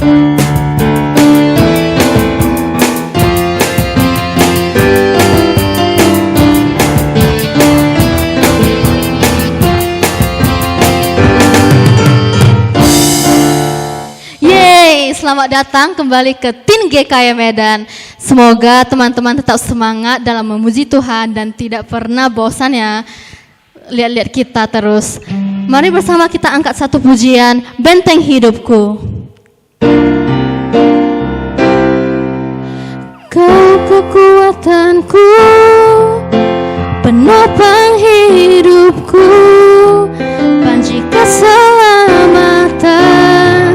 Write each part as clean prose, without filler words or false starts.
Selamat datang kembali ke Tin GKY Medan. Semoga teman-teman tetap semangat dalam memuji Tuhan dan tidak pernah bosan ya lihat-lihat kita terus. Mari bersama kita angkat satu pujian, Benteng Hidupku. Kau kekuatanku, penopang hidupku, panji keselamatan.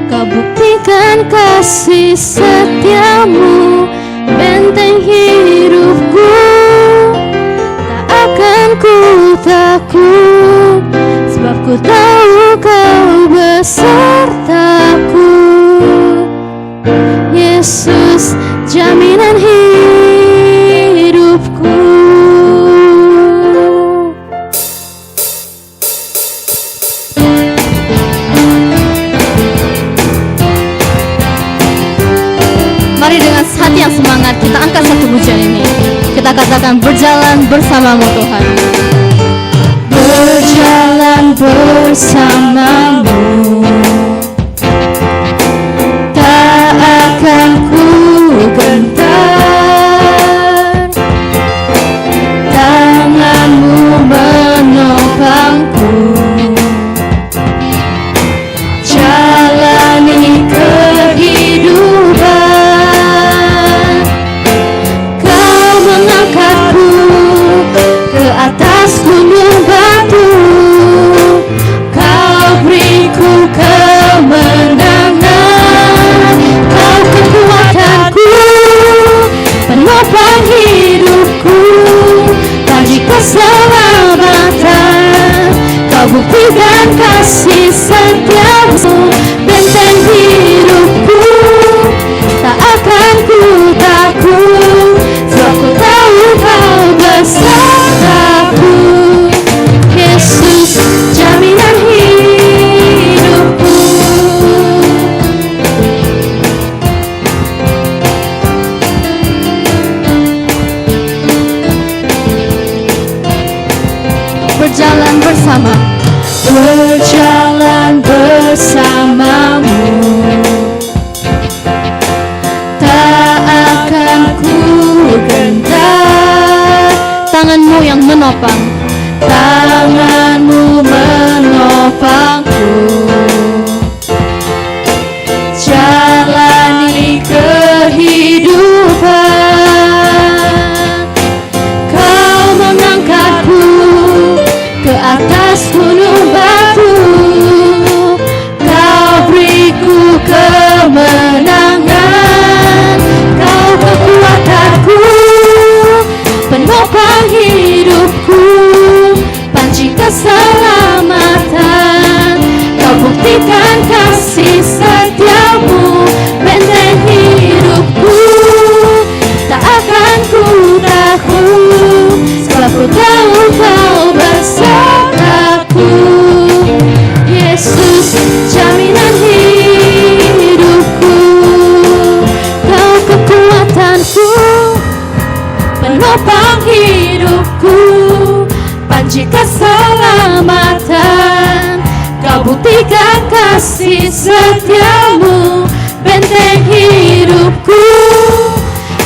Kau buktikan kasih setiamu, benteng hidupku. Tak akan ku takut, sebab ku tahu kau besertaku. Yesus, jaminan hidupku. Mari dengan hati yang semangat kita angkat satu pujian ini. Kita katakan berjalan bersamamu Tuhan. Berjalan bersamamu, tak akan ku gentar. Tanganmu menopangku, jalani kehidupan. Atas gunung batu, kau beriku kemenangan. Kau kekuatanku, penopang hidupku, panji keselamatan. Kau buktikan kasih setiamu, benteng hidupku. Tak akan ku takut, sebab ku tahu kau besertaku. Yesus, jaminan hidupku. Berjalan bersama, berjalan bersamamu, tak akan ku gentar. Tanganmu yang menopang, tanganmu menopangku, jalani kehidupan. Kau mengangkatku ke atas gunung batu, kau beriku kemenangan. Kau kekuatanku, penopang hidupku, panji keselamatan. Kau buktikan kasih setiamu, benteng hidupku. Tak akan ku takut, sebab ku tahu kau besertaku. Yesus, jaminan hidupku. Kau kekuatanku, penopang hidupku, panji keselamatan. Kau buktikan kasih setiamu, benteng hidupku.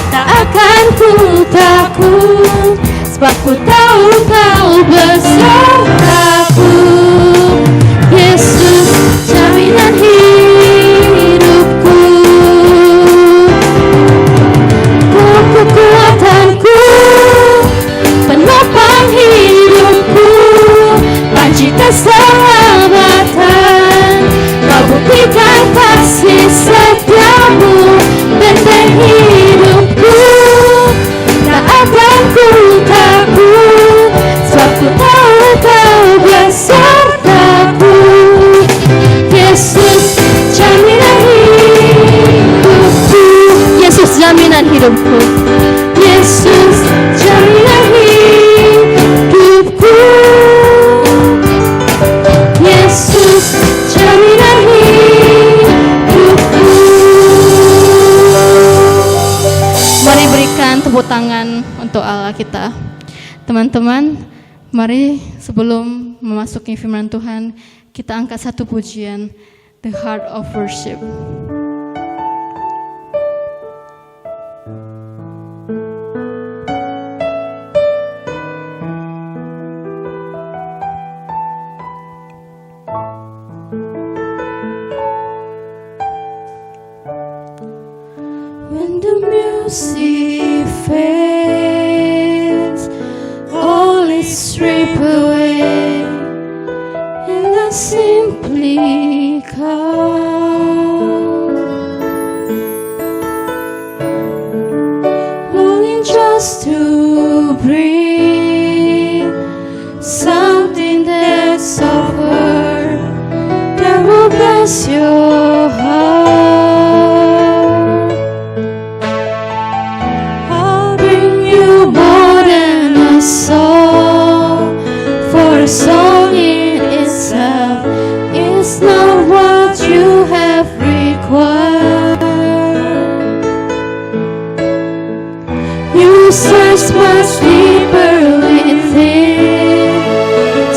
Tak akan ku takut, sebab ku tahu kau besertaku. Yesus, jaminan hidupku. Kau kekuatanku, penopang hidupku, panji keselamatan. Kau buktikan kasih setiamu, benteng hidupku. Tak akan ku takut, sebab ku tahu kau besertaku. Yesus, jaminan hidupku. Yesus, jaminan hidupku. Yesus, jaminan hidupku. Yesus, jaminan hidupku. tepuk tangan untuk Allah kita. Teman-teman, mari sebelum memasuki firman Tuhan, kita angkat satu pujian, The Heart of Worship. When the music fades, all is stripped away, and I simply come, longing just to bring something that's software that will bless your heart. Song, for a song in itself is not what you have required. You search much deeper within,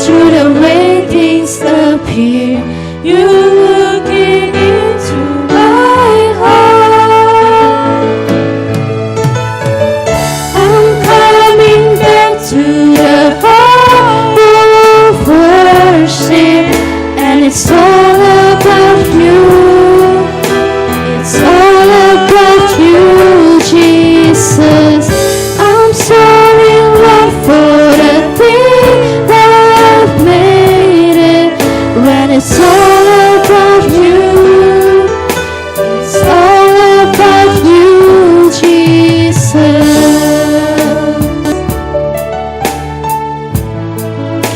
through the way things appear. You looking into my heart. I'm coming back to the heart of worship, and it's all about you. It's all about you, Jesus. I'm so in love for the thing that I've made it. When it's all about you, it's all about you, Jesus.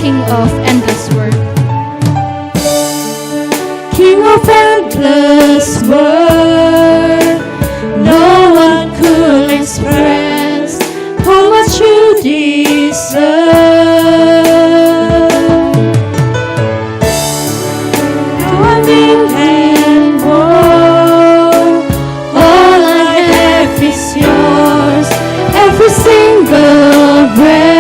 King of endless word. King of endless word. No one could express how much you deserve. Now I'm in and more. All I have is yours. Every single breath.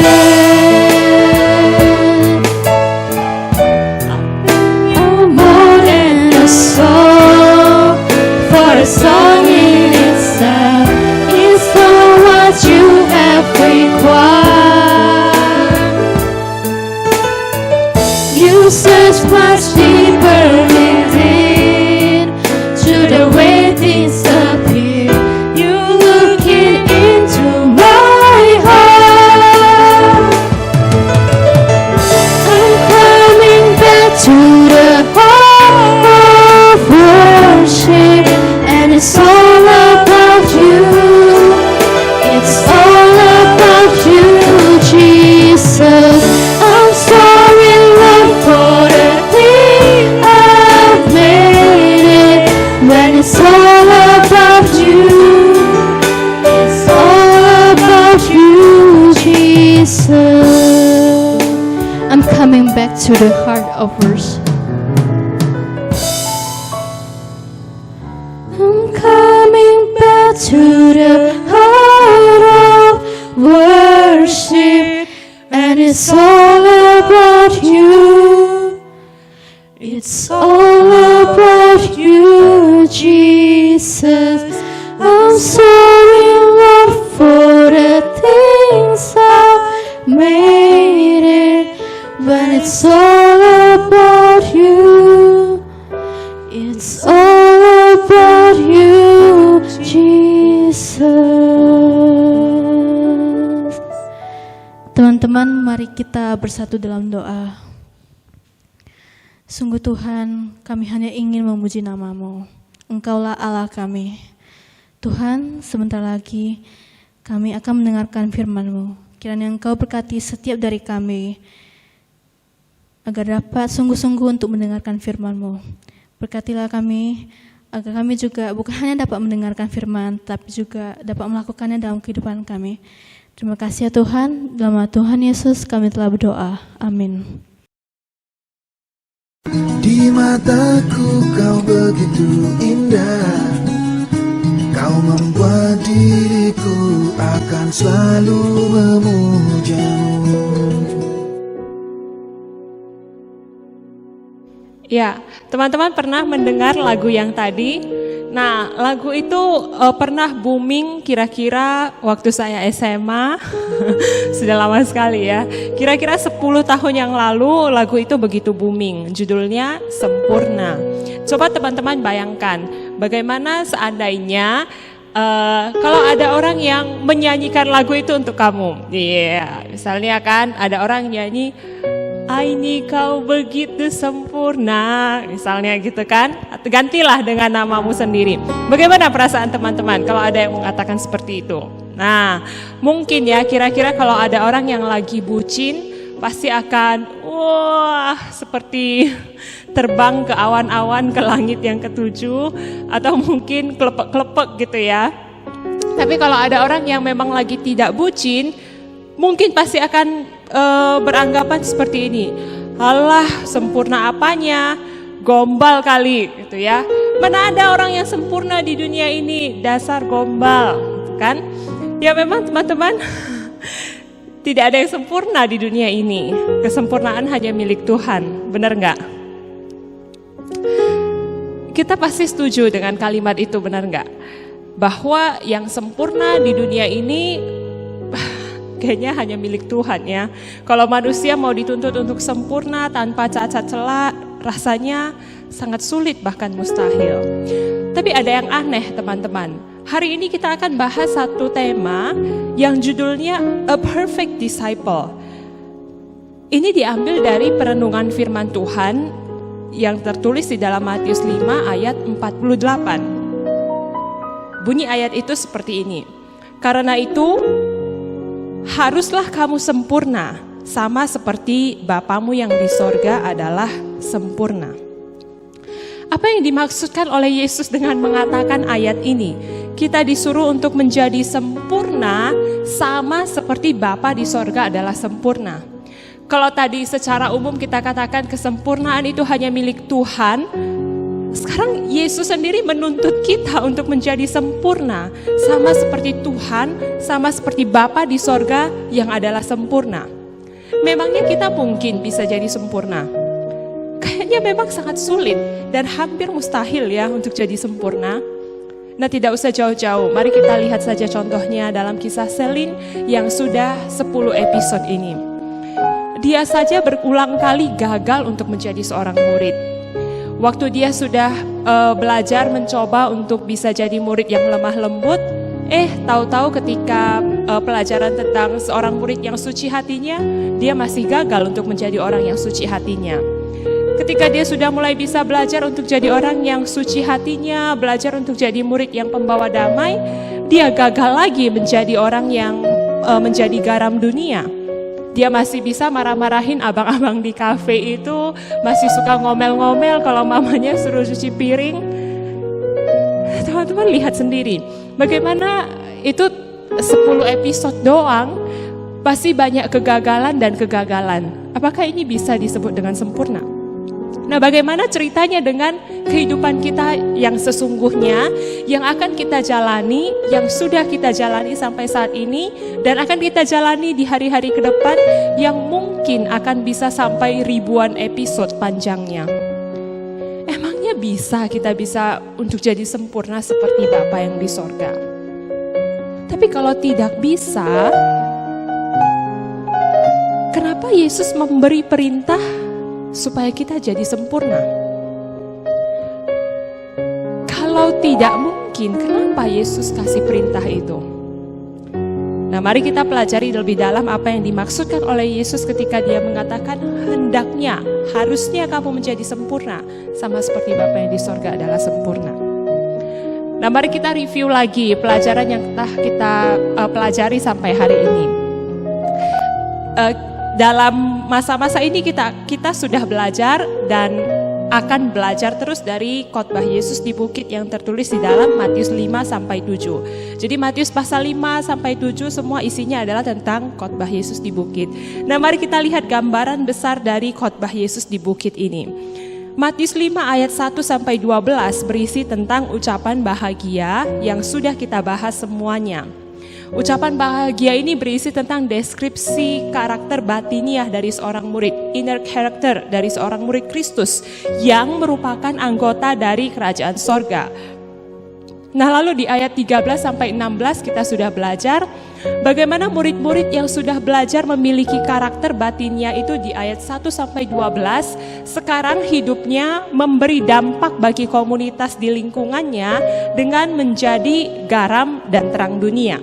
A song in itself is not what you have required. You search much deeper within, through the way things appear. You looking into my heart. I'm coming back to the heart of worship. It's all about you. It's all about you, Jesus. I'm so in love for the thing I've made it. When it's all about you, it's all about you, Jesus. I'm coming back to the heart of worship. To the heart of worship, and it's all about you. It's all about you, Jesus. I'm so in love for the things I've made it. When it's all about you, it's all about you, Jesus. Teman-teman, mari kita bersatu dalam doa. Sungguh Tuhan, kami hanya ingin memuji nama-Mu. Engkaulah Allah kami. Tuhan, sebentar lagi kami akan mendengarkan firman-Mu. Kiranya Engkau berkati setiap dari kami, agar dapat sungguh-sungguh untuk mendengarkan firman-Mu. Berkatilah kami, agar kami juga bukan hanya dapat mendengarkan firman, tapi juga dapat melakukannya dalam kehidupan kami. Terima kasih ya Tuhan, dalam nama Tuhan Yesus kami telah berdoa. Amin. Di mataku kau begitu indah, kau membuat diriku akan selalu memujamu. Ya, teman-teman pernah mendengar lagu yang tadi? Nah, lagu itu pernah booming kira-kira waktu saya SMA. Sudah lama sekali ya. Kira-kira 10 tahun yang lalu lagu itu begitu booming. Judulnya Sempurna. Coba teman-teman bayangkan bagaimana seandainya kalau ada orang yang menyanyikan lagu itu untuk kamu. Iya, misalnya kan ada orang nyanyi Aini kau begitu sempurna, misalnya gitu kan. Gantilah dengan namamu sendiri. Bagaimana perasaan teman-teman kalau ada yang mengatakan seperti itu? Nah, mungkin ya kira-kira kalau ada orang yang lagi bucin, pasti akan wah seperti terbang ke awan-awan ke langit yang ketujuh, atau mungkin kelepek-kelepek gitu ya. Tapi kalau ada orang yang memang lagi tidak bucin, mungkin pasti akan beranggapan seperti ini. Alah, sempurna apanya? Gombal kali gitu ya. Mana ada orang yang sempurna di dunia ini? Dasar gombal, kan? Ya memang teman-teman, tidak ada yang sempurna di dunia ini. Kesempurnaan hanya milik Tuhan, benar nggak? Kita pasti setuju dengan kalimat itu, benar nggak? Bahwa yang sempurna di dunia ini kayaknya hanya milik Tuhan ya. Kalau manusia mau dituntut untuk sempurna tanpa cacat celah, rasanya sangat sulit bahkan mustahil. Tapi ada yang aneh teman-teman. Hari ini kita akan bahas satu tema yang judulnya A Perfect Disciple. Ini diambil dari perenungan firman Tuhan yang tertulis di dalam Matius 5 ayat 48. Bunyi ayat itu seperti ini. Karena itu haruslah kamu sempurna, sama seperti Bapamu yang di sorga adalah sempurna. Apa yang dimaksudkan oleh Yesus dengan mengatakan ayat ini? Kita disuruh untuk menjadi sempurna, sama seperti Bapa di sorga adalah sempurna. Kalau tadi secara umum kita katakan kesempurnaan itu hanya milik Tuhan, sekarang Yesus sendiri menuntut kita untuk menjadi sempurna, sama seperti Tuhan, sama seperti Bapa di sorga yang adalah sempurna. Memangnya kita mungkin bisa jadi sempurna? Kayaknya memang sangat sulit dan hampir mustahil ya untuk jadi sempurna. Nah, tidak usah jauh-jauh, mari kita lihat saja contohnya dalam kisah Selin yang sudah 10 episode ini. Dia saja berulang kali gagal untuk menjadi seorang murid. Waktu dia sudah belajar mencoba untuk bisa jadi murid yang lemah lembut, tahu-tahu ketika pelajaran tentang seorang murid yang suci hatinya, dia masih gagal untuk menjadi orang yang suci hatinya. Ketika dia sudah mulai bisa belajar untuk jadi orang yang suci hatinya, belajar untuk jadi murid yang pembawa damai, dia gagal lagi menjadi orang yang menjadi garam dunia. Dia masih bisa marah-marahin abang-abang di kafe itu, masih suka ngomel-ngomel kalau mamanya suruh cuci piring. Teman-teman lihat sendiri, bagaimana itu 10 episode doang, pasti banyak kegagalan dan kegagalan. Apakah ini bisa disebut dengan sempurna? Nah, bagaimana ceritanya dengan kehidupan kita yang sesungguhnya, yang akan kita jalani, yang sudah kita jalani sampai saat ini, dan akan kita jalani di hari-hari ke depan, yang mungkin akan bisa sampai ribuan episode panjangnya. Emangnya kita bisa untuk jadi sempurna seperti Bapa yang di sorga? Tapi kalau tidak bisa, kenapa Yesus memberi perintah supaya kita jadi sempurna? Kalau tidak mungkin, kenapa Yesus kasih perintah itu? Nah, mari kita pelajari lebih dalam apa yang dimaksudkan oleh Yesus ketika dia mengatakan hendaknya, harusnya kamu menjadi sempurna, sama seperti Bapa yang di sorga adalah sempurna. Nah, mari kita review lagi pelajaran yang telah kita pelajari sampai hari ini. Dalam masa-masa ini kita sudah belajar dan akan belajar terus dari khotbah Yesus di bukit yang tertulis di dalam Matius 5 sampai 7. Jadi Matius pasal 5 sampai 7 semua isinya adalah tentang khotbah Yesus di bukit. Nah, mari kita lihat gambaran besar dari khotbah Yesus di bukit ini. Matius 5 ayat 1 sampai 12 berisi tentang ucapan bahagia yang sudah kita bahas semuanya. Ucapan bahagia ini berisi tentang deskripsi karakter batiniah dari seorang murid, inner character dari seorang murid Kristus yang merupakan anggota dari kerajaan sorga. Nah, lalu di ayat 13 sampai 16 kita sudah belajar bagaimana murid-murid yang sudah belajar memiliki karakter batiniah itu di ayat 1 sampai 12 sekarang hidupnya memberi dampak bagi komunitas di lingkungannya dengan menjadi garam dan terang dunia.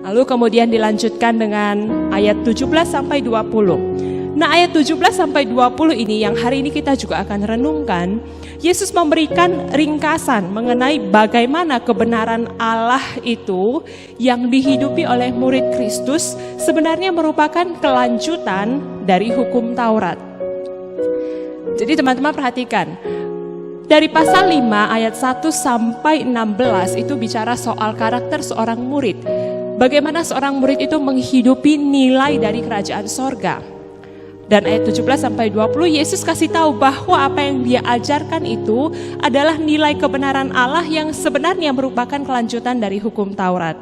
Lalu kemudian dilanjutkan dengan ayat 17 sampai 20. Nah, ayat 17 sampai 20 ini yang hari ini kita juga akan renungkan. Yesus memberikan ringkasan mengenai bagaimana kebenaran Allah itu yang dihidupi oleh murid Kristus sebenarnya merupakan kelanjutan dari hukum Taurat. Jadi teman-teman perhatikan. Dari pasal 5 ayat 1 sampai 16 itu bicara soal karakter seorang murid. Bagaimana seorang murid itu menghidupi nilai dari kerajaan sorga. Dan ayat 17 sampai 20 Yesus kasih tahu bahwa apa yang dia ajarkan itu adalah nilai kebenaran Allah yang sebenarnya merupakan kelanjutan dari hukum Taurat.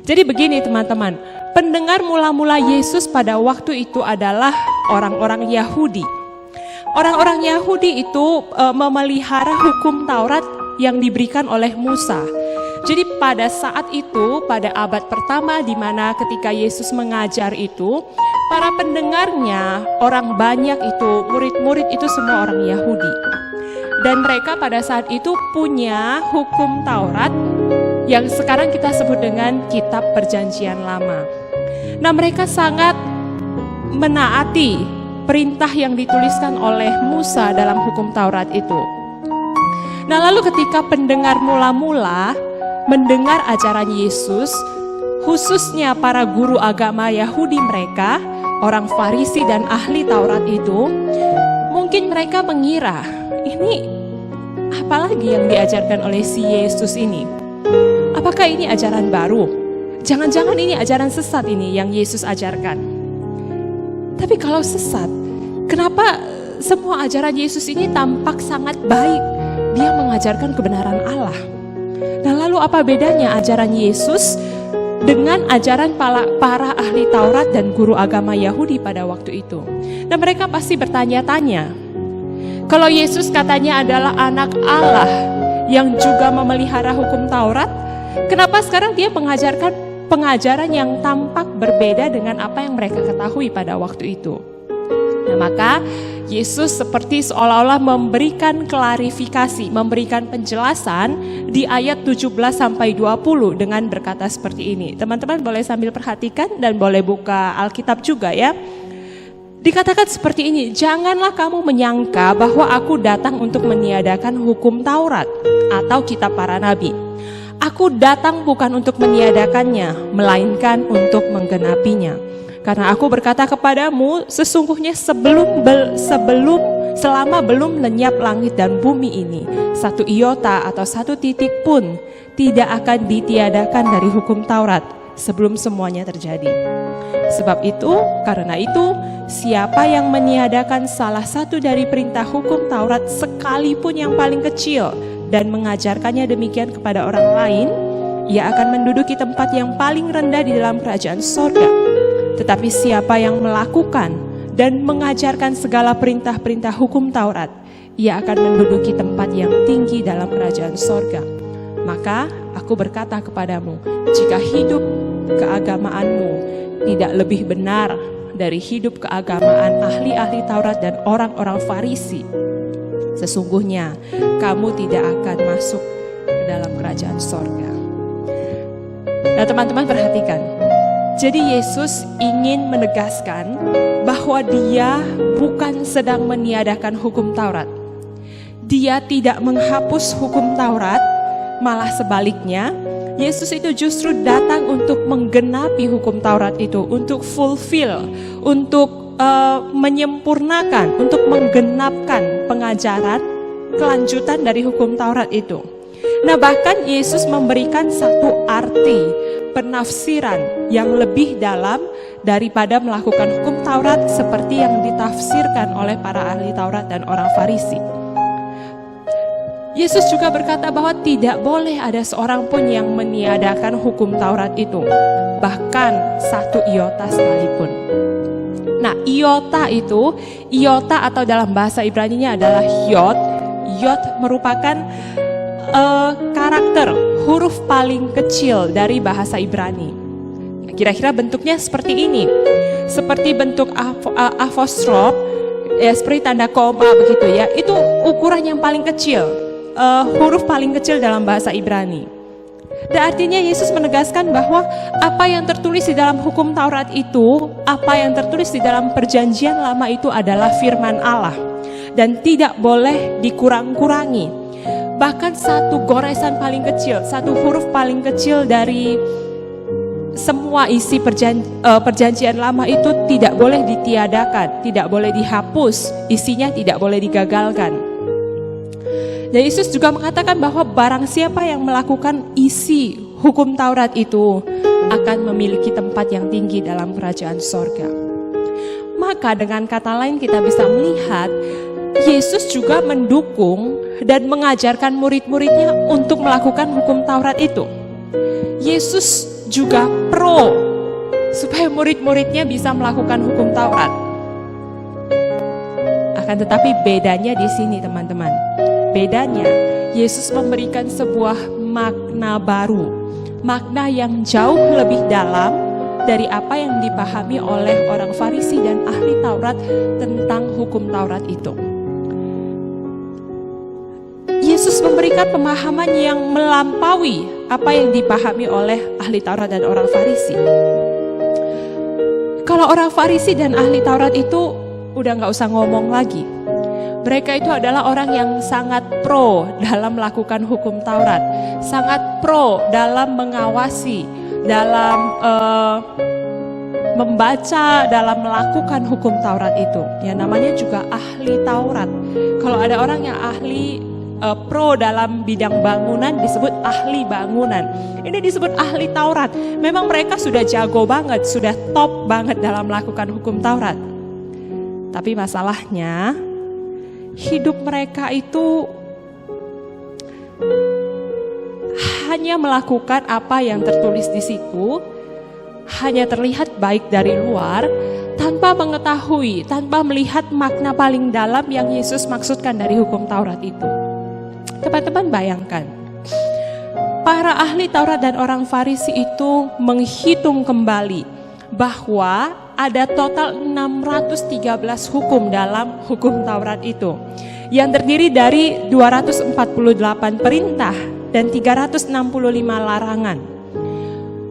Jadi begini teman-teman, pendengar mula-mula Yesus pada waktu itu adalah orang-orang Yahudi. Orang-orang Yahudi itu memelihara hukum Taurat yang diberikan oleh Musa. Jadi pada saat itu, pada abad pertama di mana ketika Yesus mengajar itu, para pendengarnya, orang banyak itu, murid-murid itu semua orang Yahudi. Dan mereka pada saat itu punya hukum Taurat yang sekarang kita sebut dengan Kitab Perjanjian Lama. Nah, mereka sangat menaati perintah yang dituliskan oleh Musa dalam hukum Taurat itu. Nah, lalu ketika pendengar mula-mula mendengar ajaran Yesus, khususnya para guru agama Yahudi mereka, orang Farisi dan ahli Taurat itu, mungkin mereka mengira, ini apalagi yang diajarkan oleh si Yesus ini? Apakah ini ajaran baru? Jangan-jangan ini ajaran sesat ini yang Yesus ajarkan. Tapi kalau sesat, kenapa semua ajaran Yesus ini tampak sangat baik? Dia mengajarkan kebenaran Allah. Nah, lalu apa bedanya ajaran Yesus dengan ajaran para ahli Taurat dan guru agama Yahudi pada waktu itu? Nah, mereka pasti bertanya-tanya. Kalau Yesus katanya adalah anak Allah yang juga memelihara hukum Taurat, kenapa sekarang dia mengajarkan pengajaran yang tampak berbeda dengan apa yang mereka ketahui pada waktu itu? Nah, maka Yesus seperti seolah-olah memberikan klarifikasi, memberikan penjelasan di ayat 17 sampai 20 dengan berkata seperti ini. Teman-teman boleh sambil perhatikan dan boleh buka Alkitab juga ya. Dikatakan seperti ini, janganlah kamu menyangka bahwa aku datang untuk meniadakan hukum Taurat atau kitab para nabi. Aku datang bukan untuk meniadakannya, melainkan untuk menggenapinya. Karena aku berkata kepadamu, sesungguhnya selama belum lenyap langit dan bumi ini, satu iota atau satu titik pun tidak akan ditiadakan dari hukum Taurat sebelum semuanya terjadi. Sebab itu, karena itu, siapa yang meniadakan salah satu dari perintah hukum Taurat sekalipun yang paling kecil dan mengajarkannya demikian kepada orang lain, ia akan menduduki tempat yang paling rendah di dalam kerajaan sorga. Tetapi siapa yang melakukan dan mengajarkan segala perintah-perintah hukum Taurat, ia akan menduduki tempat yang tinggi dalam kerajaan sorga. Maka aku berkata kepadamu, jika hidup keagamaanmu tidak lebih benar dari hidup keagamaan ahli-ahli Taurat dan orang-orang Farisi, sesungguhnya kamu tidak akan masuk ke dalam kerajaan sorga. Nah, teman-teman perhatikan. Jadi Yesus ingin menegaskan bahwa dia bukan sedang meniadakan hukum Taurat. Dia tidak menghapus hukum Taurat, malah sebaliknya, Yesus itu justru datang untuk menggenapi hukum Taurat itu, untuk fulfill, untuk menyempurnakan, untuk menggenapkan pengajaran kelanjutan dari hukum Taurat itu. Nah, bahkan Yesus memberikan satu arti penafsiran yang lebih dalam daripada melakukan hukum Taurat seperti yang ditafsirkan oleh para ahli Taurat dan orang Farisi. Yesus juga berkata bahwa tidak boleh ada seorang pun yang meniadakan hukum Taurat itu, bahkan satu iota sekalipun. Nah, iota atau dalam bahasa Ibrani-nya adalah yod. Yod merupakan karakter huruf paling kecil dari bahasa Ibrani. Kira-kira bentuknya seperti ini, seperti bentuk apostrof, ya seperti tanda koma begitu ya. Itu ukuran yang paling kecil, huruf paling kecil dalam bahasa Ibrani. Dan artinya Yesus menegaskan bahwa apa yang tertulis di dalam hukum Taurat itu, apa yang tertulis di dalam perjanjian lama itu adalah firman Allah dan tidak boleh dikurang-kurangi. Bahkan satu goresan paling kecil, satu huruf paling kecil dari semua isi perjanjian lama itu tidak boleh ditiadakan, tidak boleh dihapus, isinya tidak boleh digagalkan. Dan Yesus juga mengatakan bahwa barang siapa yang melakukan isi hukum Taurat itu akan memiliki tempat yang tinggi dalam kerajaan sorga. Maka dengan kata lain kita bisa melihat Yesus juga mendukung dan mengajarkan murid-muridnya untuk melakukan hukum Taurat itu. Yesus juga pro supaya murid-muridnya bisa melakukan hukum Taurat. Akan tetapi bedanya di sini teman-teman. Bedanya Yesus memberikan sebuah makna baru, makna yang jauh lebih dalam dari apa yang dipahami oleh orang Farisi dan ahli Taurat tentang hukum Taurat itu. Yesus memberikan pemahaman yang melampaui apa yang dipahami oleh ahli Taurat dan orang Farisi. Kalau orang Farisi dan ahli Taurat itu udah gak usah ngomong lagi. Mereka itu adalah orang yang sangat pro dalam melakukan hukum Taurat, sangat pro dalam mengawasi, dalam membaca, dalam melakukan hukum Taurat itu. Ya namanya juga ahli Taurat. Kalau ada orang yang ahli pro dalam bidang bangunan disebut ahli bangunan. Ini disebut ahli Taurat. Memang mereka sudah jago banget, sudah top banget dalam melakukan hukum Taurat. Tapi masalahnya hidup mereka itu hanya melakukan apa yang tertulis di situ, hanya terlihat baik dari luar, tanpa mengetahui, tanpa melihat makna paling dalam yang Yesus maksudkan dari hukum Taurat itu. Teman-teman bayangkan, para ahli Taurat dan orang Farisi itu menghitung kembali bahwa ada total 613 hukum dalam hukum Taurat itu, yang terdiri dari 248 perintah dan 365 larangan.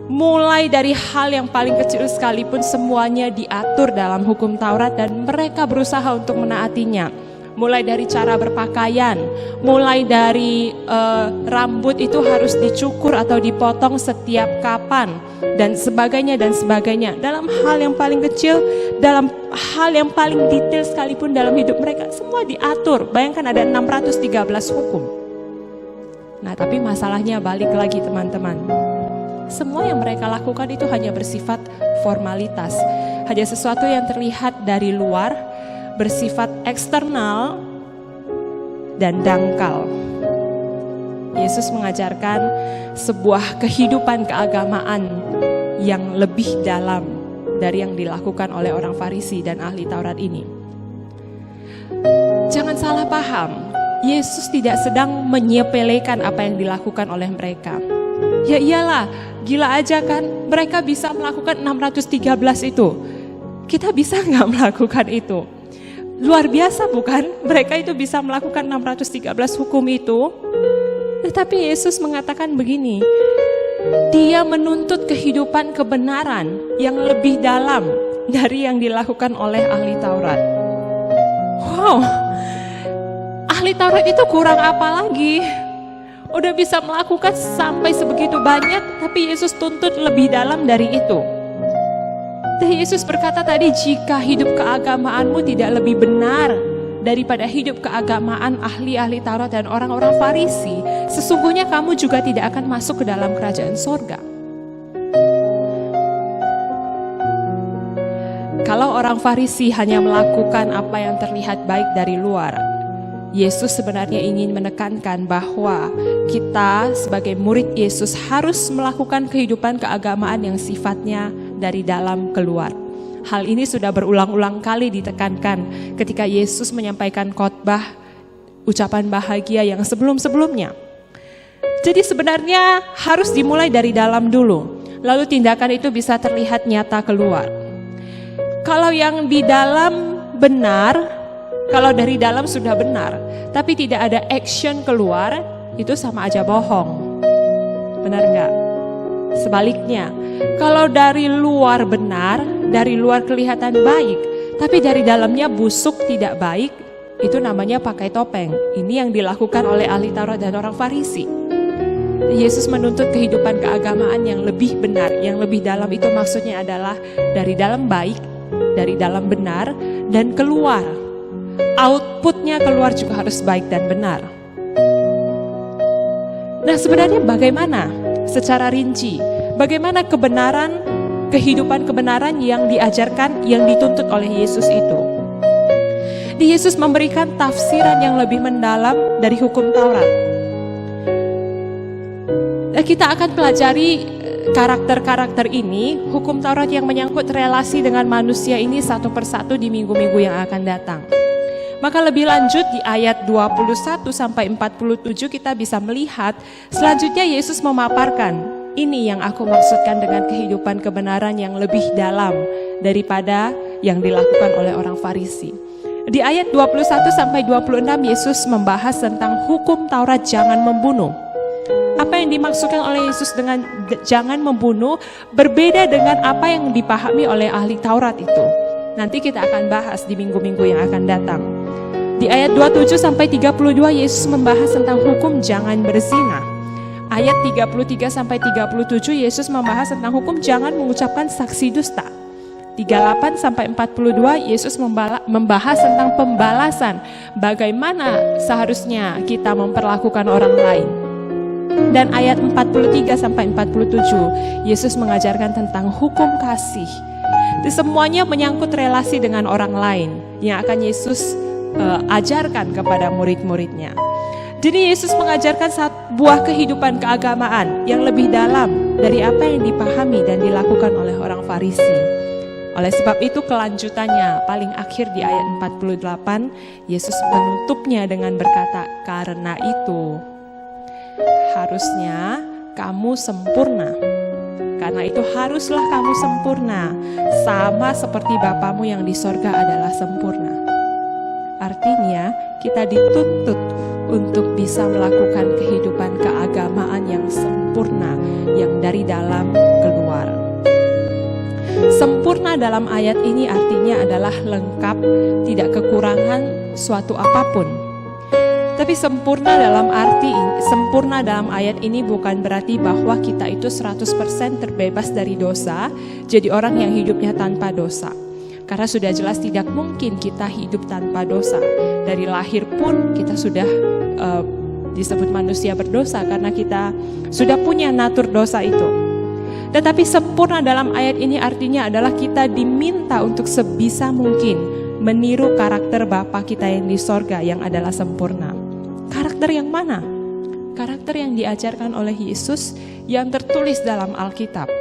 Mulai dari hal yang paling kecil sekalipun semuanya diatur dalam hukum Taurat dan mereka berusaha untuk menaatinya. Mulai dari cara berpakaian, mulai dari rambut itu harus dicukur atau dipotong setiap kapan, dan sebagainya dan sebagainya. Dalam hal yang paling kecil, dalam hal yang paling detail sekalipun dalam hidup mereka, semua diatur. Bayangkan ada 613 hukum. Nah tapi masalahnya balik lagi teman-teman. Semua yang mereka lakukan itu hanya bersifat formalitas, hanya sesuatu yang terlihat dari luar, bersifat eksternal dan dangkal. Yesus mengajarkan sebuah kehidupan keagamaan yang lebih dalam dari yang dilakukan oleh orang Farisi dan ahli Taurat ini. Jangan salah paham, Yesus tidak sedang menyepelekan apa yang dilakukan oleh mereka. Ya iyalah, gila aja kan, mereka bisa melakukan 613 itu. Kita bisa nggak melakukan itu? Luar biasa bukan? Mereka itu bisa melakukan 613 hukum itu. Tetapi Yesus mengatakan begini, Dia menuntut kehidupan kebenaran yang lebih dalam dari yang dilakukan oleh ahli Taurat. Wow, ahli Taurat itu kurang apa lagi? Udah bisa melakukan sampai sebegitu banyak, tapi Yesus tuntut lebih dalam dari itu. Dan Yesus berkata tadi, jika hidup keagamaanmu tidak lebih benar daripada hidup keagamaan ahli-ahli Taurat dan orang-orang Farisi, sesungguhnya kamu juga tidak akan masuk ke dalam kerajaan sorga. orang Farisi hanya melakukan apa yang terlihat baik dari luar. Yesus sebenarnya ingin menekankan bahwa kita sebagai murid Yesus harus melakukan kehidupan keagamaan yang sifatnya dari dalam keluar. Hal ini sudah berulang-ulang kali ditekankan ketika Yesus menyampaikan khotbah ucapan bahagia yang sebelum-sebelumnya. Jadi sebenarnya harus dimulai dari dalam dulu, lalu tindakan itu bisa terlihat nyata keluar. Kalau yang di dalam benar, kalau dari dalam sudah benar, tapi tidak ada action keluar, itu sama aja bohong. Benar nggak? Sebaliknya, kalau dari luar benar, dari luar kelihatan baik, tapi dari dalamnya busuk tidak baik, itu namanya pakai topeng. Ini yang dilakukan oleh ahli Taurat dan orang Farisi. Yesus menuntut kehidupan keagamaan yang lebih benar, yang lebih dalam. Itu maksudnya adalah dari dalam baik, dari dalam benar, dan keluar. Outputnya keluar juga harus baik dan benar. Nah, sebenarnya bagaimana secara rinci, bagaimana kebenaran, kehidupan kebenaran yang diajarkan, yang dituntut oleh Yesus itu? Di Yesus memberikan tafsiran yang lebih mendalam dari hukum Taurat. Kita akan pelajari karakter-karakter ini, hukum Taurat yang menyangkut relasi dengan manusia ini satu persatu di minggu-minggu yang akan datang. Maka lebih lanjut di ayat 21 sampai 47 kita bisa melihat selanjutnya Yesus memaparkan, ini yang aku maksudkan dengan kehidupan kebenaran yang lebih dalam daripada yang dilakukan oleh orang Farisi. Di ayat 21 sampai 26 Yesus membahas tentang hukum Taurat jangan membunuh. Apa yang dimaksudkan oleh Yesus dengan jangan membunuh berbeda dengan apa yang dipahami oleh ahli Taurat itu. Nanti kita akan bahas di minggu-minggu yang akan datang. Di ayat 27 sampai 32 Yesus membahas tentang hukum jangan berzina. Ayat 33 sampai 37 Yesus membahas tentang hukum jangan mengucapkan saksi dusta. 38 sampai 42 Yesus membahas tentang pembalasan, bagaimana seharusnya kita memperlakukan orang lain. Dan ayat 43 sampai 47 Yesus mengajarkan tentang hukum kasih. Itu semuanya menyangkut relasi dengan orang lain yang akan Yesus ajarkan kepada murid-muridnya. Jadi Yesus mengajarkan sebuah kehidupan keagamaan yang lebih dalam dari apa yang dipahami dan dilakukan oleh orang Farisi. Oleh sebab itu kelanjutannya paling akhir di ayat 48 Yesus menutupnya dengan berkata, karena itu harusnya kamu sempurna. Karena itu haruslah kamu sempurna, sama seperti Bapamu yang di sorga adalah sempurna. Artinya kita dituntut untuk bisa melakukan kehidupan keagamaan yang sempurna, yang dari dalam keluar. Sempurna dalam ayat ini artinya adalah lengkap, tidak kekurangan suatu apapun. Tapi sempurna dalam ayat ini bukan berarti bahwa kita itu 100% terbebas dari dosa, jadi orang yang hidupnya tanpa dosa. Karena sudah jelas tidak mungkin kita hidup tanpa dosa. Dari lahir pun kita sudah disebut manusia berdosa karena kita sudah punya natur dosa itu. Tetapi sempurna dalam ayat ini artinya adalah kita diminta untuk sebisa mungkin meniru karakter Bapa kita yang di sorga yang adalah sempurna. Karakter yang mana? Karakter yang diajarkan oleh Yesus yang tertulis dalam Alkitab.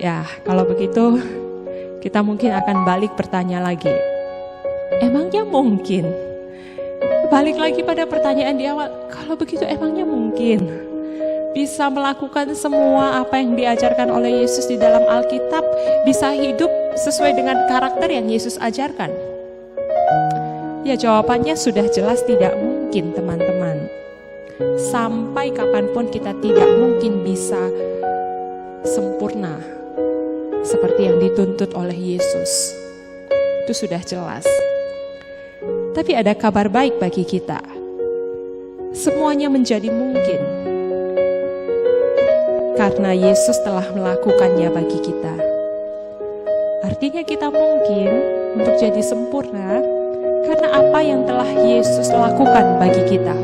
Ya, kalau begitu kita mungkin akan balik bertanya lagi. Emangnya mungkin? Balik lagi pada pertanyaan di awal. Kalau begitu emangnya mungkin bisa melakukan semua apa yang diajarkan oleh Yesus di dalam Alkitab, bisa hidup sesuai dengan karakter yang Yesus ajarkan? Ya, jawabannya sudah jelas tidak mungkin, teman-teman. Sampai kapanpun kita tidak mungkin bisa sempurna seperti yang dituntut oleh Yesus. Itu sudah jelas. Tapi ada kabar baik bagi kita. Semuanya menjadi mungkin karena Yesus telah melakukannya bagi kita. Artinya kita mungkin untuk jadi sempurna karena apa yang telah Yesus lakukan bagi kita.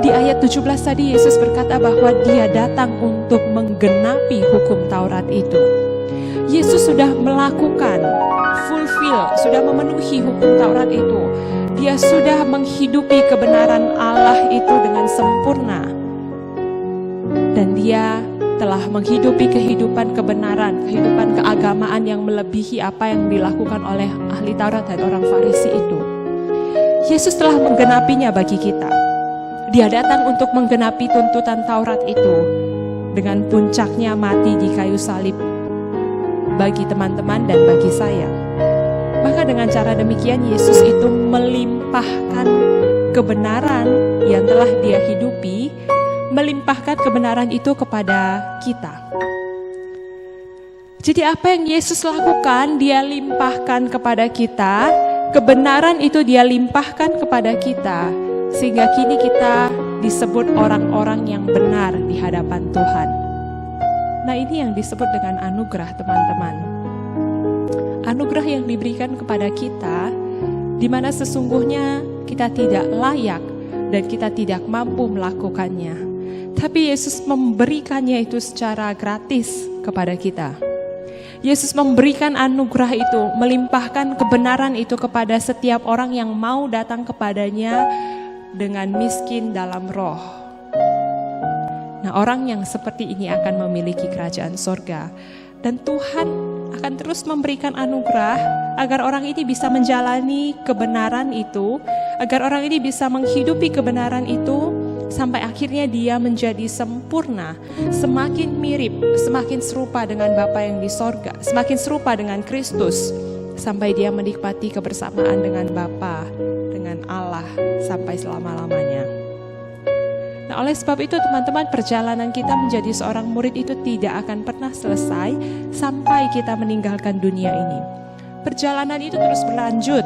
Di ayat 17 tadi Yesus berkata bahwa Dia datang untuk menggenapi hukum Taurat itu. Yesus sudah melakukan, sudah memenuhi hukum Taurat itu. Dia sudah menghidupi kebenaran Allah itu dengan sempurna. Dan dia telah menghidupi kehidupan kebenaran, kehidupan keagamaan yang melebihi apa yang dilakukan oleh ahli Taurat dan orang Farisi itu. Yesus telah menggenapinya bagi kita. Dia datang untuk menggenapi tuntutan Taurat itu dengan puncaknya mati di kayu salib bagi teman-teman dan bagi saya. Maka dengan cara demikian Yesus itu melimpahkan kebenaran yang telah dia hidupi, melimpahkan kebenaran itu kepada kita. Jadi apa yang Yesus lakukan, dia limpahkan kepada kita, kebenaran itu dia limpahkan kepada kita, sehingga kini kita disebut orang-orang yang benar di hadapan Tuhan. Nah, ini yang disebut dengan anugerah, teman-teman. Anugerah yang diberikan kepada kita, di mana sesungguhnya kita tidak layak dan kita tidak mampu melakukannya. Tapi Yesus memberikannya itu secara gratis kepada kita. Yesus memberikan anugerah itu, melimpahkan kebenaran itu kepada setiap orang yang mau datang kepadanya dengan miskin dalam roh. Nah, orang yang seperti ini akan memiliki kerajaan sorga. Dan Tuhan akan terus memberikan anugerah agar orang ini bisa menjalani kebenaran itu, agar orang ini bisa menghidupi kebenaran itu, sampai akhirnya dia menjadi sempurna, semakin mirip, semakin serupa dengan Bapa yang di sorga, semakin serupa dengan Kristus, sampai dia menikmati kebersamaan dengan Bapa, dengan Allah, sampai selama-lamanya. Nah, oleh sebab itu teman-teman, perjalanan kita menjadi seorang murid itu tidak akan pernah selesai sampai kita meninggalkan dunia ini. Perjalanan itu terus berlanjut.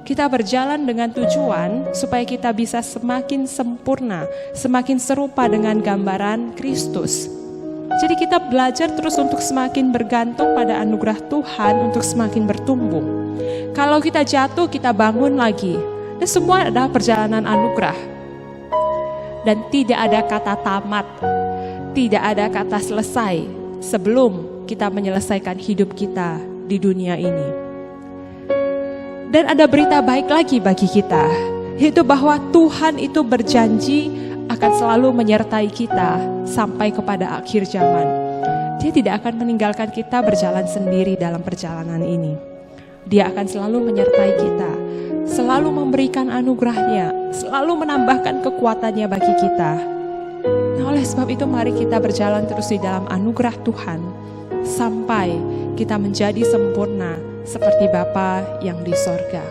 Kita berjalan dengan tujuan supaya kita bisa semakin sempurna, semakin serupa dengan gambaran Kristus. Jadi kita belajar terus untuk semakin bergantung pada anugerah Tuhan, untuk semakin bertumbuh. Kalau kita jatuh, kita bangun lagi. Dan semua adalah perjalanan anugerah. Dan tidak ada kata tamat, tidak ada kata selesai sebelum kita menyelesaikan hidup kita di dunia ini. Dan ada berita baik lagi bagi kita, yaitu bahwa Tuhan itu berjanji akan selalu menyertai kita sampai kepada akhir zaman. Dia tidak akan meninggalkan kita berjalan sendiri dalam perjalanan ini. Dia akan selalu menyertai kita, selalu memberikan anugerahnya, selalu menambahkan kekuatannya bagi kita. Nah, oleh sebab itu mari kita berjalan terus di dalam anugerah Tuhan sampai kita menjadi sempurna seperti Bapa yang di sorga.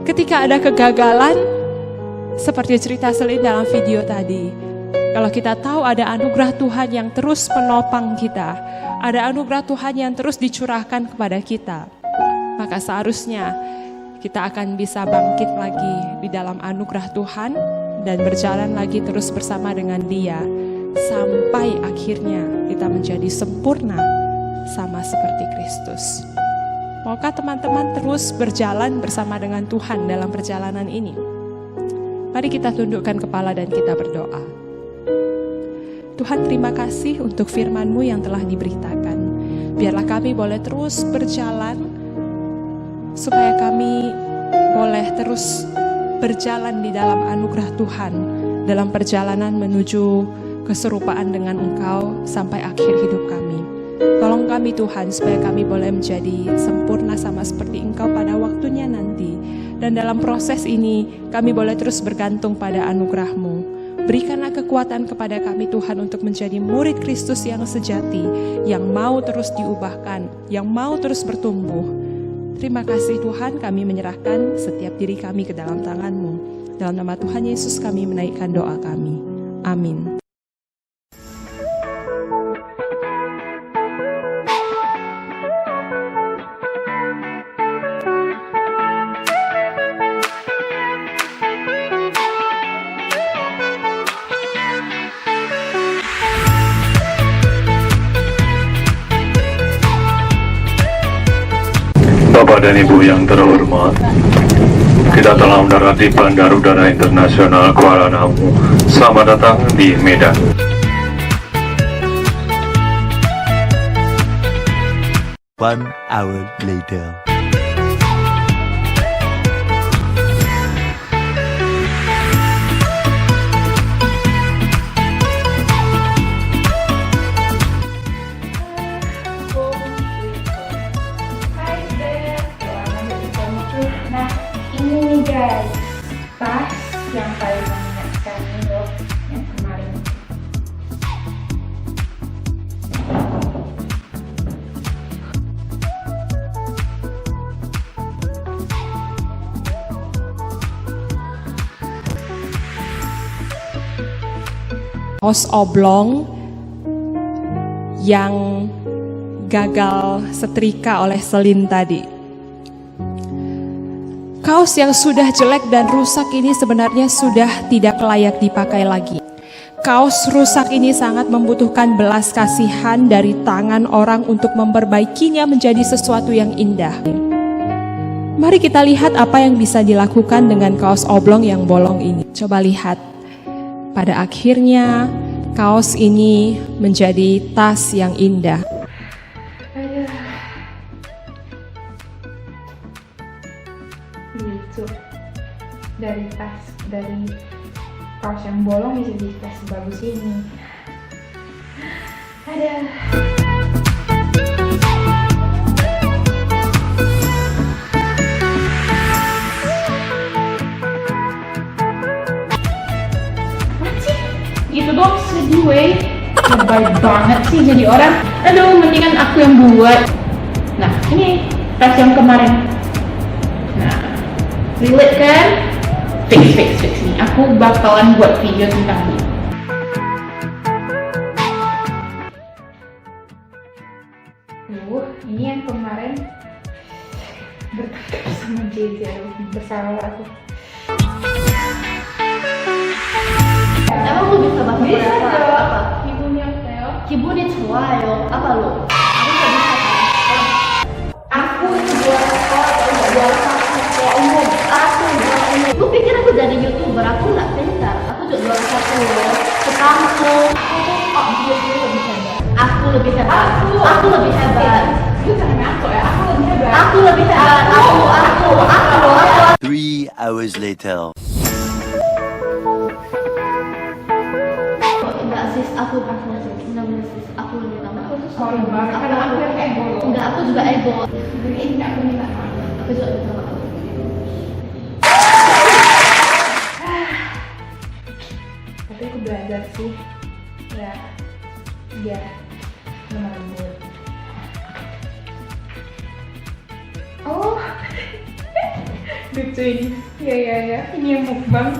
Ketika ada kegagalan, seperti cerita Selin dalam video tadi, kalau kita tahu ada anugerah Tuhan yang terus menopang kita, ada anugerah Tuhan yang terus dicurahkan kepada kita, maka seharusnya kita akan bisa bangkit lagi di dalam anugerah Tuhan dan berjalan lagi terus bersama dengan Dia sampai akhirnya kita menjadi sempurna sama seperti Kristus. Maukah teman-teman terus berjalan bersama dengan Tuhan dalam perjalanan ini? Mari kita tundukkan kepala dan kita berdoa. Tuhan, terima kasih untuk firman-Mu yang telah diberitakan. Biarlah kami boleh terus berjalan, supaya kami boleh terus berjalan di dalam anugerah Tuhan, dalam perjalanan menuju keserupaan dengan Engkau sampai akhir hidup kami. Tolong kami Tuhan, supaya kami boleh menjadi sempurna sama seperti Engkau pada waktunya nanti. Dan dalam proses ini, kami boleh terus bergantung pada anugerah-Mu. Berikanlah kekuatan kepada kami Tuhan untuk menjadi murid Kristus yang sejati, yang mau terus diubahkan, yang mau terus bertumbuh. Terima kasih Tuhan, kami menyerahkan setiap diri kami ke dalam tangan-Mu. Dalam nama Tuhan Yesus kami menaikkan doa kami. Amin. Bapak dan Ibu yang terhormat, kita telah mendarat di Bandar Udara Internasional Kuala Namu. Selamat datang di Medan. 1 hour later. Nah, ini nih guys, tas yang paling mengingatkan loh yang kemarin. Kaos oblong yang gagal setrika oleh Selin tadi. Kaos yang sudah jelek dan rusak ini sebenarnya sudah tidak layak dipakai lagi. Kaos rusak ini sangat membutuhkan belas kasihan dari tangan orang untuk memperbaikinya menjadi sesuatu yang indah. Mari kita lihat apa yang bisa dilakukan dengan kaos oblong yang bolong ini. Coba lihat. Pada akhirnya, kaos ini menjadi tas yang indah. Lucu. Dari kaos yang bolong bisa jadi tas sebagus ini. Ada. Gitu dong sedih weh. Lebay banget sih jadi orang. Aduh, mendingan aku yang buat. Nah, ini tas yang kemarin. Nah, relate kan? Fix nih. Aku bakalan buat video tentang ini. Ini yang kemarin berkata sama JJ. Bersalah aku. Emang lu bisa bahasa Korea? Apa? Ibunya Teo. 기분이 좋아요. Apa lu? Aku nggak bisa kan? Aku juara sekolah atau nggak juara sekolah umum. Aku juara ini. Lu pikir aku jadi YouTuber? Aku nggak pintar. Aku juga juara satu loh. Sekampung. Dia lebih hebat. Aku lebih hebat. Aku lebih hebat. Itu jangan ngaco ya. Aku lebih hebat. Aku lebih hebat. Aku. 3 hours later. Enggak sis, aku benar-benar sis. Aku minta maaf. Aku tuh sorry banget. Karena aku yang ego. Enggak, aku juga ego. Ini aku minta maaf. Aku juga minta maaf. Tapi aku belajar sih. Ya, lemah lembut. Oh, lucu ini. Ya. Ini yang mukbang.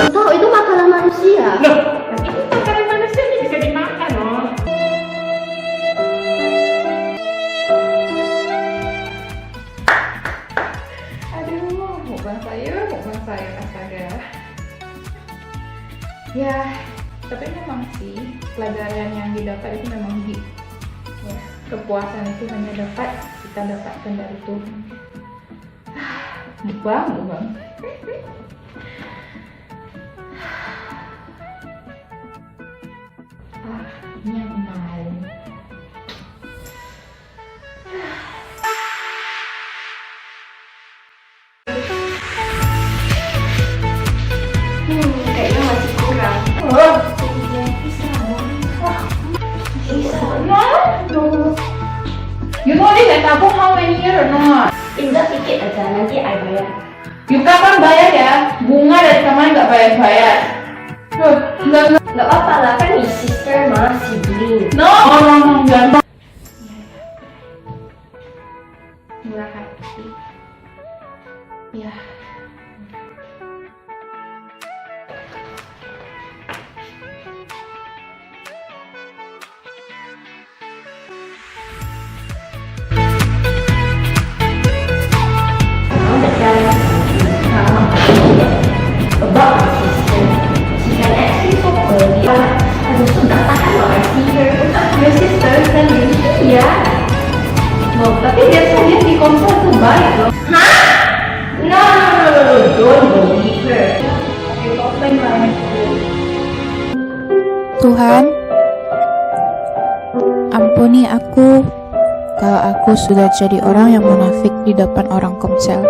Tahu itu makanan manusia. Itu makanan manusia ini bisa dimakan loh. Aduh, mukbang sayur, astaga. Ya, tapi memang sih pelajaran yang didapat itu memang ya, kepuasan itu hanya dapat kita dapatkan dari Tuhan. Mukbang. Ini yang kemarin. Kayaknya masih kurang. You know this I tabung how many years or not? Indah sedikit aja, nanti I bayar. You kapan bayar ya? Bunga dari kemarin nggak bayar. Enggak. Nggak apa-apa lah, kan mi sister mah sibling. No, jangan. Murah hati. Ya. About my sister, she can actually so early. Aduh, sudah tahan loh, I see her. Your sister, Selin. Iya. Tuhan, ampuni aku kalau aku sudah jadi orang yang munafik di depan orang Komsel.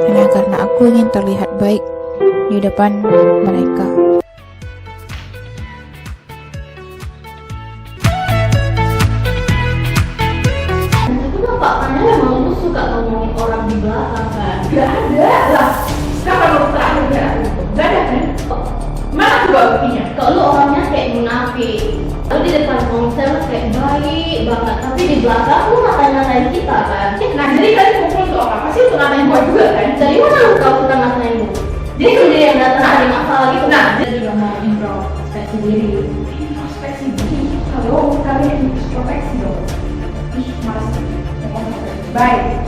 Hanya karena aku ingin terlihat baik di depan mereka. Tapi bapaknya memang lu suka ngomongin orang di belakang kan? Gak ada lah. Kapan lo terakhir gak ada kan? Mana tuh buktinya? Kalau lu orangnya kayak munafik, lu di depan konser kayak baik banget, tapi di belakang lu ngatain-ngatain kita kan? Nah jadi tadi kumpul tuh orang pasti untuk ngatain gue juga kan? Dari mana lu tahu kita ngatain lu? Jadi lu dia yang datang ada masalah gitu. Nah dia juga mau introspeksi diri. Introspeksi diri? Kalau kalian introspeksi dong. Ih malas. Baik.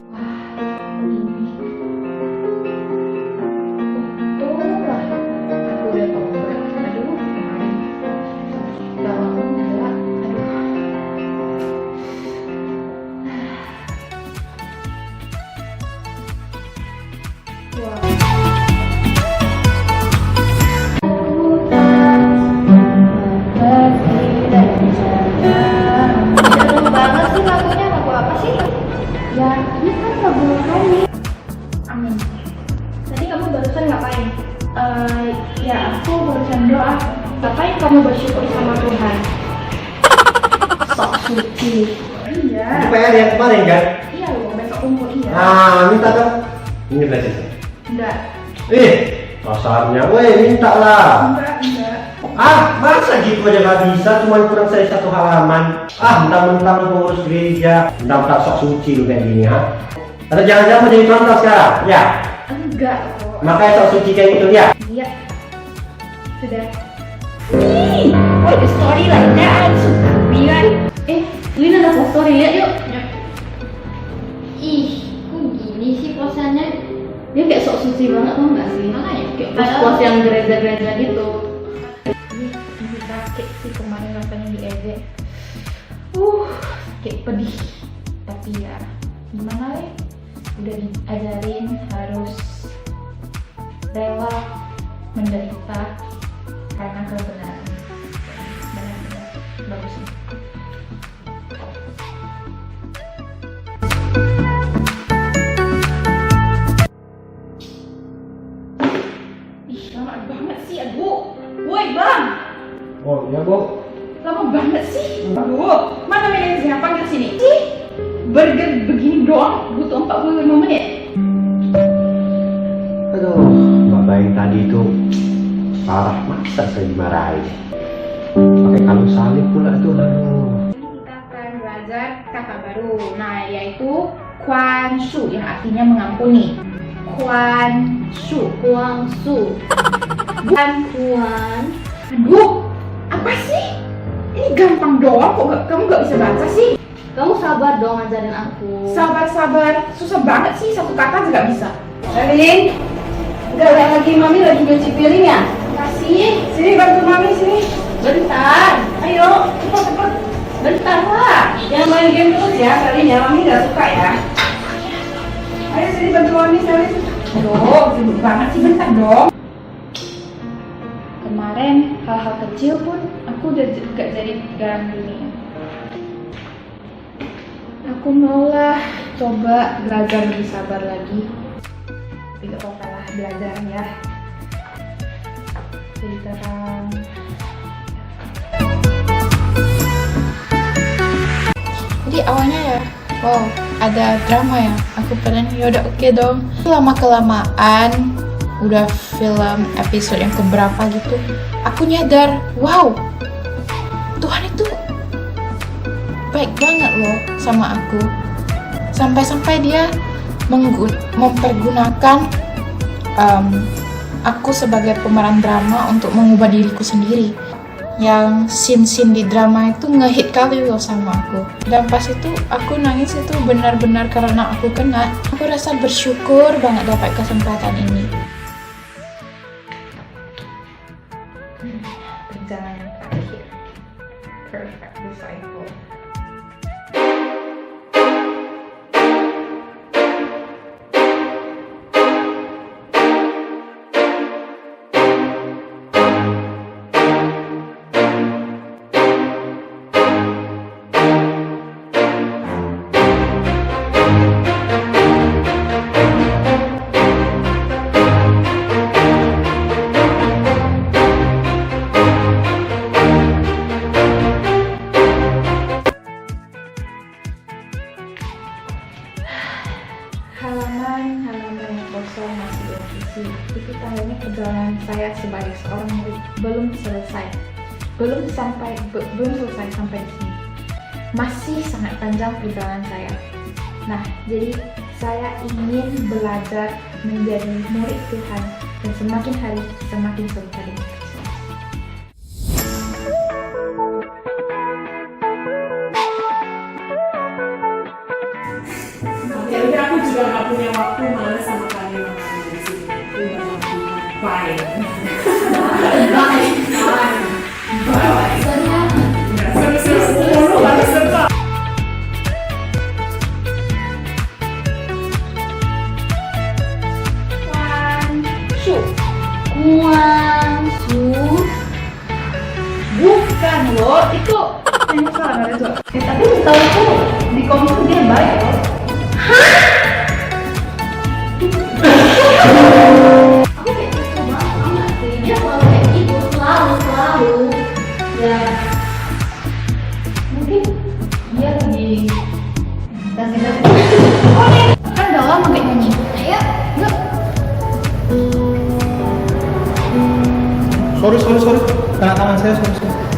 Ya aku barusan doa. Ngapain kamu bersyukur sama Tuhan? Sok suci. Iya. Itu PR yang kemarin kan? Iya loh, besok kumpul iya. Nah, minta dong. Ini belasnya. Enggak. Pasarnya, weh, minta lah. Enggak. Masa gitu aja gak bisa, cuma kurang saya 1 halaman. Mentang-mentang lu pengurus gereja, mentang-mentang sok suci lu kayak gini, ha? Atau jangan-jangan mau jadi contoh sekarang, ya? Enggak kok. Makanya sok suci kayak gitu, ya? Iya. Sudah. Why the story like that? So creepy kan? Lina ada post story, lihat yuk. Ih, kok gini sih posannya? Dia kayak sok suci banget, tau gak sih? Makanya, kayak pos-pos yang gereja-gereja gitu. Ini sakit sih kemarin rasanya di EZ. Kayak pedih. Tapi ya, gimana ya? Udah diajarin harus rela menderita karena kebenaran. Benar-benar bagus nih. Lama banget sih, aduh. Woi bang, Oh, iya, Bu. lama banget sih. Aduh, mana manajernya panggil sini? Sih, burger begini doang butuh 45 menit. Aduh, Bapak yang tadi itu parah, masa saya dimarahin. Pakai kalung salib pula tuh, aduh. Kita akan belajar kata baru. Nah, yaitu Kuan Shu yang artinya mengampuni. Kuan Shu. Kuangsu. Bukan Kuan. Aduh, apa sih? Ini gampang doang kok kamu gak bisa baca sih? Kamu sabar dong ngajarin aku. Sabar, susah banget sih, satu kata aja gak bisa. Erin, gak lagi mami lagi nyuci piring ya? Kasih, sini bantu mami sini. Bentar, ayo cepet. Bentar lah, jangan main game terus ya, kali ya mami gak suka ya. Ayo sini bantu mami sekali. Aduh, sibuk banget sih, bentar dong. Kemarin hal-hal kecil pun aku udah gak jadi garam dunia. Aku maulah coba belajar lebih sabar lagi. Tapi gak apa-apa lah, belajar ya. Jadi terang. Jadi awalnya ya, wow, ada drama ya. Aku pengen, yaudah oke dong. Lama-kelamaan, udah film episode yang keberapa gitu, aku nyadar, wow, Tuhan itu baik banget loh sama aku. Sampai-sampai dia mempergunakan aku sebagai pemeran drama untuk mengubah diriku sendiri. Yang scene-scene di drama itu ngehit kali loh sama aku. Dan pas itu aku nangis itu benar-benar karena aku kena. Aku rasa bersyukur banget dapat kesempatan ini. Perjalanan terakhir. Perfect disciple. halaman yang kosong masih berfungsi. Itu tandanya perjalanan saya sebagai seorang murid belum selesai. Belum selesai sampai di sini. Masih sangat panjang perjalanan saya. Nah, jadi saya ingin belajar menjadi murid Tuhan dan semakin hari semakin serupa dengan Kristus. Kira-kira aku juga gak punya waktu malas sama kalian di sini. Bye. Bukan loh, itu yang salah itu. Tapi tahu tuh di komputer dia baik loh. Aku kayak gitu banget sih. Dia selalu kayak gitu, selalu. Ya, mungkin dia lagi kasih. Oke, kan udah lama kayak nyanyi. Ayo, yuk. Sorry. Tangan saya sorry.